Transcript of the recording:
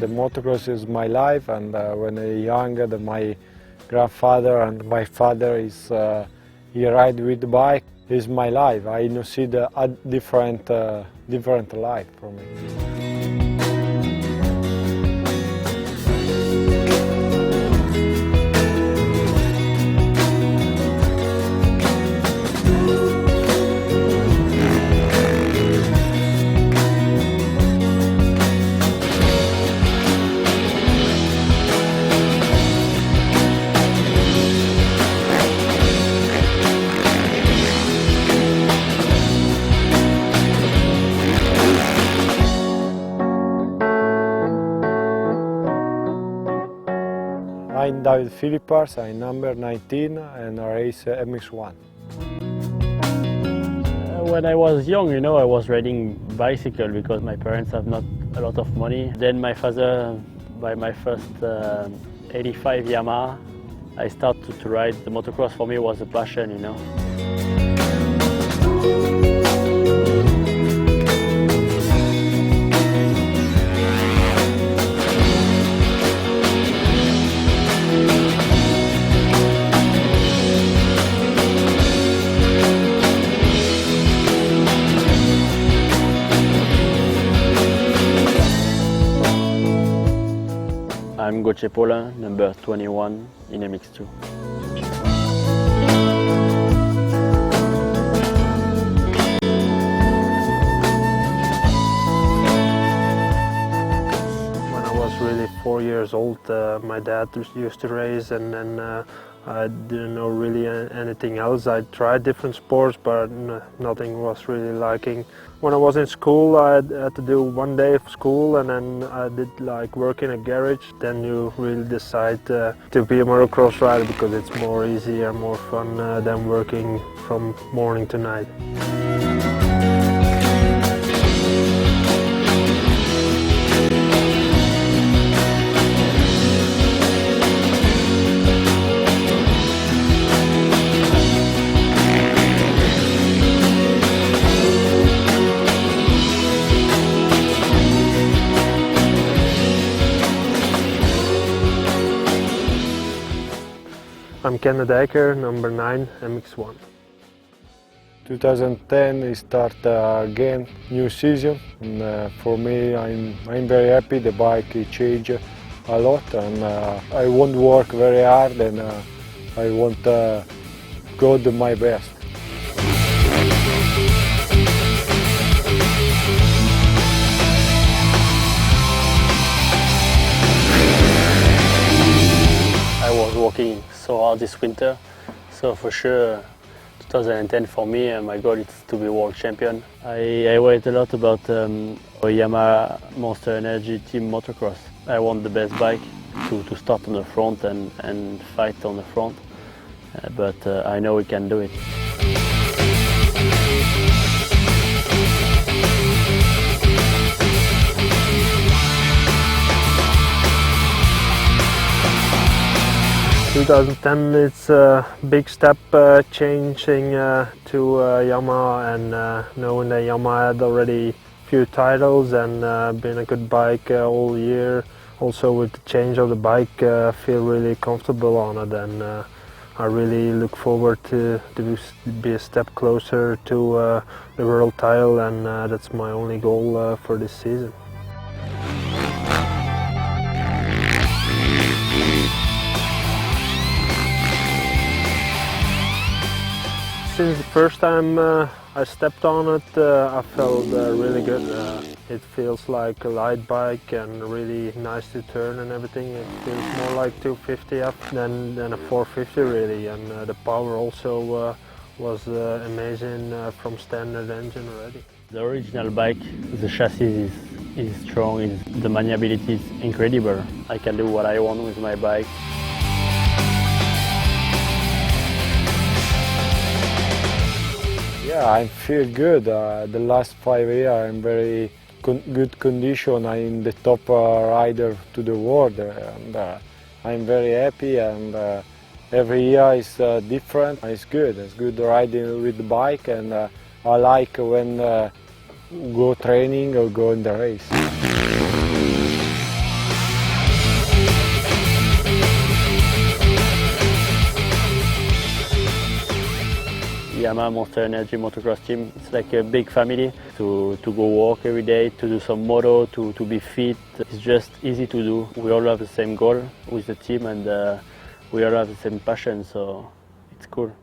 The motocross is my life, and when I was young, my grandfather and my father he ride with the bike. It's my life. I don't see a different life from it. I'm David Philippaerts, I'm number 19 and I race MX1. When I was young, I was riding bicycle because my parents have not a lot of money. Then my father, by my first 85 Yamaha, I started to ride. The motocross for me was a passion, I'm Gautier Paulin, number 21 in MX2. When I was really 4 years old, my dad used to race, and then I didn't know really anything else. I tried different sports, but nothing was really liking. When I was in school, I had to do 1 day of school, and then I did like work in a garage. Then you really decide to be a motocross rider because it's more easy and more fun than working from morning to night. 'm Dycker, number 9, MX1. 2010 we start again new season, and for me I'm very happy. The bike changed a lot, and I want to work very hard, and I want to go to my best. I was working so hard this winter, so for sure 2010 for me, my goal is to be world champion. I wait a lot about Yamaha Monster Energy Team Motocross. I want the best bike to start on the front and fight on the front, but I know we can do it. In 2010 it's a big step changing to Yamaha, and knowing that Yamaha had already few titles and been a good bike all year. Also with the change of the bike, feel really comfortable on it, and I really look forward to be a step closer to the world title, and that's my only goal for this season. Since the first time I stepped on it, I felt really good. It feels like a light bike and really nice to turn and everything. It feels more like 250 up than a 450 really, and the power also was amazing from standard engine already. The original bike, the chassis is strong, the maneuverability is incredible. I can do what I want with my bike. Yeah, I feel good. The last 5 years I'm very good condition. I'm the top rider to the world, and I'm very happy, and every year is different. It's good riding with the bike, and I like when go training or go in the race. Yamaha Monster Energy motocross team. It's like a big family to go walk every day, to do some moto, to be fit. It's just easy to do. We all have the same goal with the team and we all have the same passion, so it's cool.